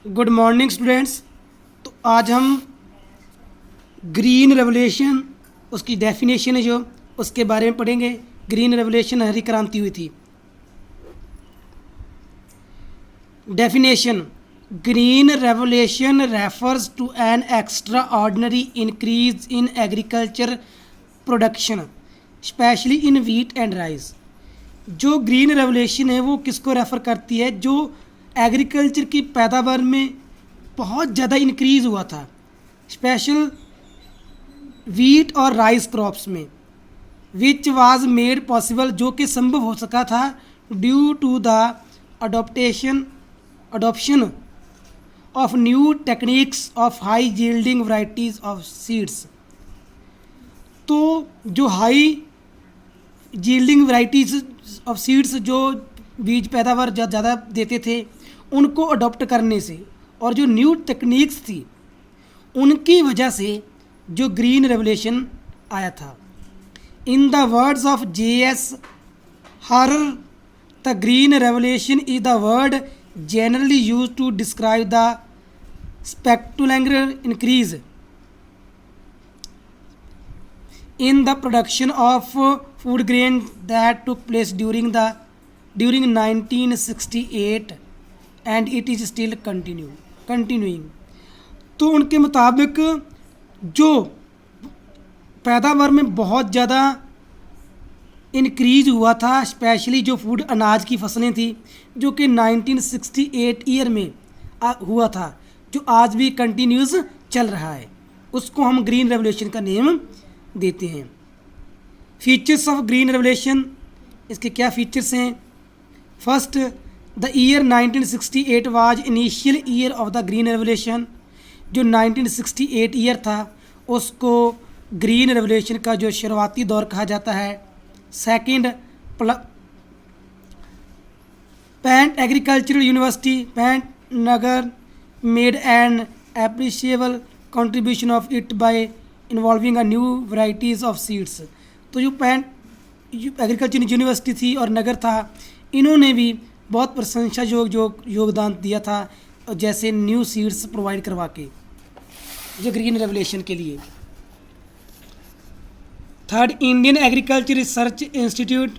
Good morning students. तो आज हम ग्रीन रेवोल्यूशन उसकी डेफिनेशन है जो उसके बारे में पढ़ेंगे। ग्रीन रेवोल्यूशन हरी क्रांति हुई थी। Definition: green revolution refers to an extraordinary increase in agriculture production specially in wheat and rice. जो ग्रीन रेवोल्यूशन है वो किसको रेफ़र करती है? जो एग्रीकल्चर की पैदावार में बहुत ज़्यादा इंक्रीज़ हुआ था, स्पेशल वीट और राइस क्रॉप्स में, विच वाज मेड पॉसिबल, जो कि संभव हो सका था due to the adoption of new techniques of high yielding varieties of seeds. तो जो high yielding varieties of seeds, जो बीज पैदावार ज़्यादा देते थे, उनको अडॉप्ट करने से और जो न्यू टेक्निक्स थी उनकी वजह से जो ग्रीन रेवोल्यूशन आया था। In the words of J.S. Harrar, the green revolution is the word generally use to describe the spectacular increase in the production of food grain that took place during 1968 and it is still continuing। तो उनके मुताबिक जो पैदावार में बहुत ज़्यादा increase हुआ था, स्पेशली जो फूड अनाज की फसलें थी, जो कि 1968 ईयर में हुआ था, जो आज भी कंटिन्यूस चल रहा है, उसको हम ग्रीन रेवोल्यूशन का नेम देते हैं। फीचर्स ऑफ ग्रीन रेवोल्यूशन, इसके क्या फीचर्स हैं? First, the year 1968 was initial year of the green revolution. जो 1968 ईयर था उसको ग्रीन रेवोल्यूशन का जो शुरुआती दौर कहा जाता है। Second, Pant agricultural university Pantnagar made an appreciable contribution of it by involving a new varieties of seeds. तो जो पैंट एग्रीकल्चर यूनिवर्सिटी थी और नगर था, इन्होंने भी बहुत प्रशंसा योगदान दिया था, जैसे न्यू सीड्स प्रोवाइड करवा के जो ग्रीन रेवोल्यूशन के लिए। Third, Indian agriculture research institute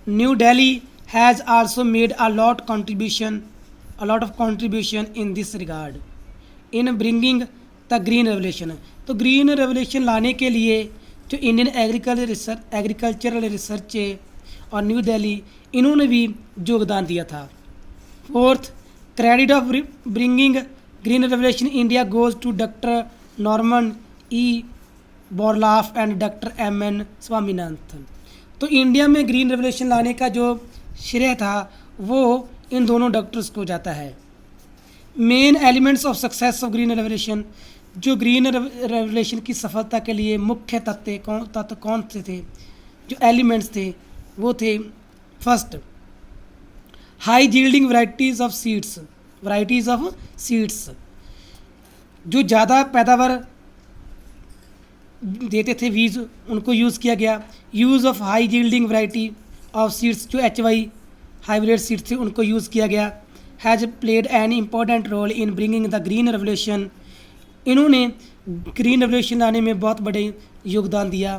new Delhi has also made a lot of contribution in this regard in bringing the green revolution. तो ग्रीन रेवोल्यूशन लाने के लिए जो इंडियन एग्रीकल्चरल रिसर्च और न्यू दिल्ली, इन्होंने भी योगदान दिया था। Fourth, credit of bringing green revolution India goes to doctor Norman E Borlaug and doctor M.N. Swaminathan. तो इंडिया में ग्रीन रेवोल्यूशन लाने का जो श्रेय था वो इन दोनों डॉक्टर्स को जाता है। Main elements of success of green revolution, जो ग्रीन रेवोल्यूशन की सफलता के लिए मुख्य तत्व कौन से थे? जो एलिमेंट्स थे वो थे, first, high yielding varieties of seeds, जो ज़्यादा पैदावार देते थे बीज, उनको यूज़ किया गया। Use of high yielding variety of seeds, जो HY हाइब्रिड सीड्स थे, उनको यूज़ किया गया। Has played an important role in bringing the green revolution. इन्होंने ग्रीन रेवोल्यूशन लाने में बहुत बड़े योगदान दिया।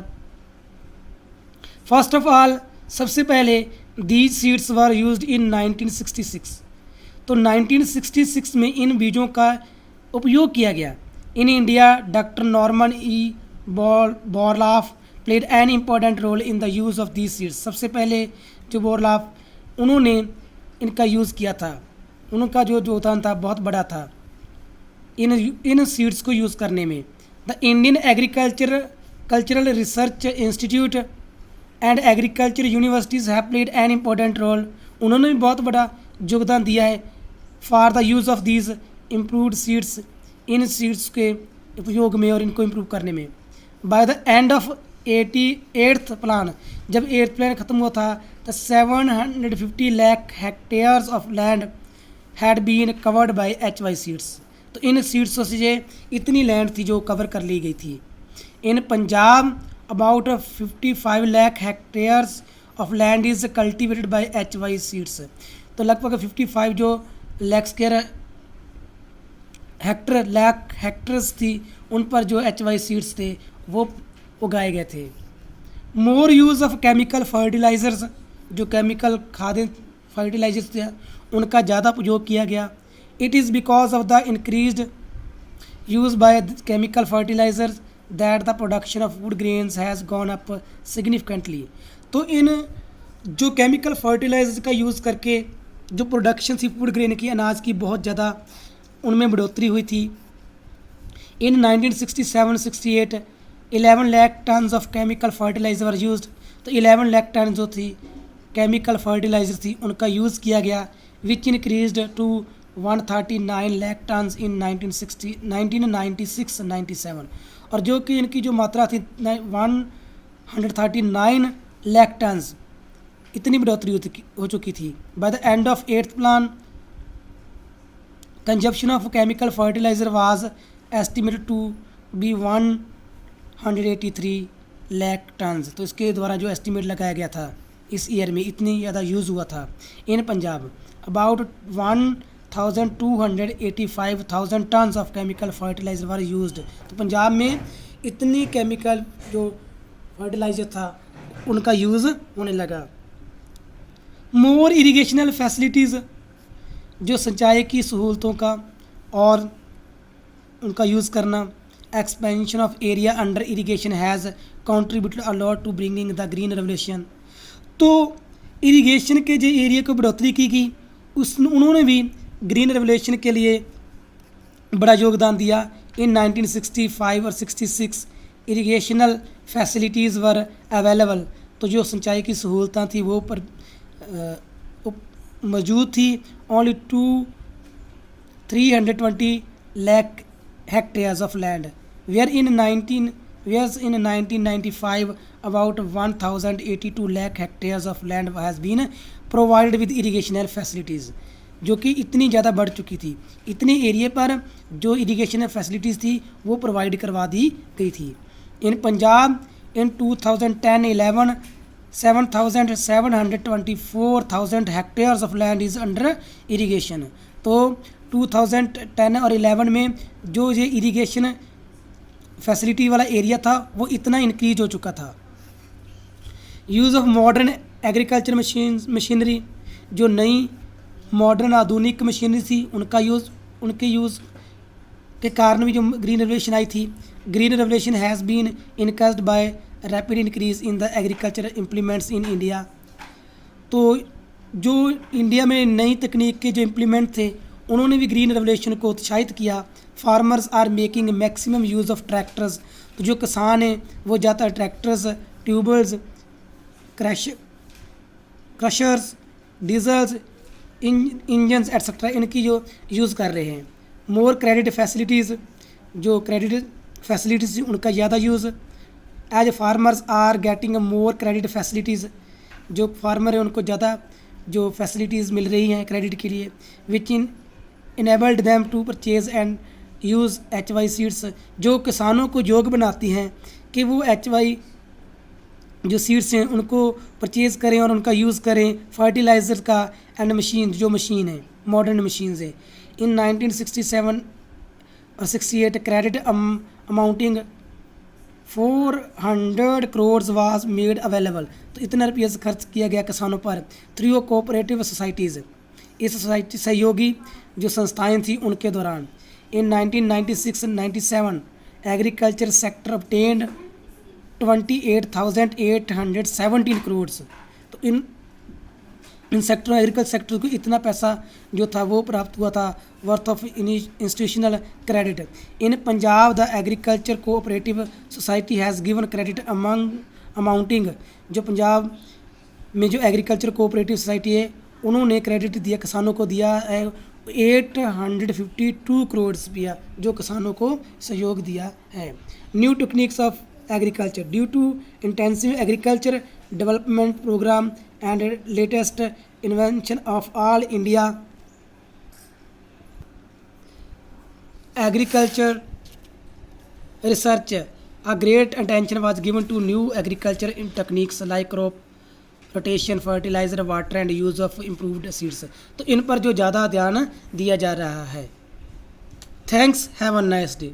फर्स्ट ऑफ ऑल, सबसे पहले these seeds were used in 1966। तो 1966 में इन बीजों का उपयोग किया गया। In India, doctor Norman E Borlaug played an important role in the use of these seeds. सबसे पहले जो बोरलाफ, उन्होंने इनका यूज़ किया था, उनका जो योगदान था बहुत बड़ा था इन सीड्स को यूज़ करने में। The Indian cultural research institute and agriculture universities have played an important role. उन्होंने भी बहुत बड़ा योगदान दिया है for the use of these improved seeds, इन सीड्स के उपयोग में और इनको इम्प्रूव करने में। By the end of 88th plan, जब 8th प्लान ख़त्म हुआ था, तो 750 lakh hectares of land had been covered by HY seeds. तो इन सीड्सों से इतनी लैंड थी जो कवर कर ली गई थी। In Punjab about 55 lakh hectares of land is cultivated by HY seeds. तो लगभग 55 जो लाख स्क्वायर लाख हेक्टर्स थी उन पर जो HY सीड्स थे वो उगाए गए थे। More use of chemical fertilisers, जो केमिकल खाद्य फर्टिलाइजर्स थे उनका ज़्यादा उपयोग किया गया। It is because of the increased use by chemical fertilisers that the production of food grains has gone up significantly. तो इन जो केमिकल फर्टिलाइजर्स का यूज़ करके जो प्रोडक्शन थी फूड ग्रेन की, अनाज की, बहुत ज़्यादा उनमें बढ़ोतरी हुई थी। In 1967-68 11 lakh tons of chemical fertiliser used. तो 11 लाख टन जो थी केमिकल फर्टिलाइजर थी उनका यूज़ किया गया, विच इंक्रीज्ड टू 139 लाख टन्स इन 1996-97, और जो कि इनकी जो मात्रा थी 139 लाख टन्स, इतनी बढ़ोतरी हो चुकी थी। By the end of 8th plan consumption of chemical fertiliser was estimated to be 183 lakh tons. तो इसके द्वारा जो एस्टिमेट लगाया गया था इस ईयर में इतनी ज़्यादा यूज़ हुआ था। In Punjab about 1,285,000 tons of chemical fertilizer were used. तो पंजाब में इतनी केमिकल जो फर्टिलाइजर था उनका यूज़ होने लगा। मोर इरिगेशनल फैसिलिटीज़, जो सिंचाई की सहूलतों का और उनका यूज़ करना। Expansion of area under irrigation has contributed a lot to bringing the green revolution. तो इरिगेशन के जो एरिया को बढ़ोतरी की गई उन्होंने भी ग्रीन रेवोल्यूशन के लिए बड़ा योगदान दिया। इन 1965 और 66 इरिगेशनल फैसिलिटीज़ वर अवेलेबल। तो जो सिंचाई की सहूलतां थी वो पर मौजूद थी। Only 320 lakh hectares of land where in 1995 about 1082 lakh hectares of land has been provided with irrigational facilities, जो कि इतनी ज़्यादा बढ़ चुकी थी। इतने एरिए पर जो इरिगेशनल फैसिलिटीज़ थी वो प्रोवाइड करवा दी गई थी। In Punjab in 2010-11 7,724,000 hectares of land is under irrigation. तो 2010 और 11 में जो ये इरिगेशन फैसिलिटी वाला एरिया था वो इतना इंक्रीज हो चुका था। Use of modern agriculture machinery, जो नई मॉडर्न आधुनिक मशीनरी थी उनके यूज़ के कारण भी जो ग्रीन रेवोल्यूशन आई थी। Green revolution has been induced by rapid increase in the agriculture implements in India. तो जो इंडिया में नई तकनीक के जो इम्प्लीमेंट थे उन्होंने भी ग्रीन रेवोल्यूशन को उत्साहित किया। Farmers are making maximum use of tractors. तो जो किसान हैं वो ज़्यादातर tractors, tubewells, crushers, diesels, engines etcetera इनकी जो यूज़ कर रहे हैं। मोर क्रेडिट फैसिलिटीज़, जो क्रेडिट फैसिलिटीज़ उनका ज़्यादा use. As farmers are getting more credit facilities, जो फार्मर है उनको ज़्यादा जो फैसिलिटीज़ मिल रही हैं क्रेडिट के लिए। Which enabled them to purchase and use HY seeds, जो किसानों को योग्य बनाती हैं कि वो HY जो सीड्स हैं उनको परचेज़ करें और उनका यूज़ करें फर्टिलाइज़र का। एंड मशीन, जो मशीन है मॉडर्न मशीन्स है। इन 1967 और 68 credit amounting 400 crore was made available. तो इतना रुपया खर्च किया गया किसानों पर थ्रू कोऑपरेटिव सोसाइटीज़, इस सोसाइटी सहयोगी जो संस्थाएं थी उनके दौरान। इन 1996-97 एग्रीकल्चर सेक्टर obtained 28,817 करोड़। तो इन सेक्टरों एग्रीकल्चर सेक्टर को इतना पैसा जो था वो प्राप्त हुआ था worth of institutional credit. In Punjab the agriculture cooperative society has given credit amounting, जो पंजाब में जो एग्रीकल्चर कोऑपरेटिव सोसाइटी है उन्होंने क्रेडिट दिया, किसानों को दिया है 852 करोड़ रुपया, जो किसानों को सहयोग दिया है। New techniques of agriculture due to intensive agriculture development programme and latest invention of all India agriculture research, a great attention was given to new agriculture in techniques like crop rotation, fertiliser, water and use of improved seeds. तो इन पर जो ज़्यादा ध्यान दिया जा रहा है। Thanks, have a nice day.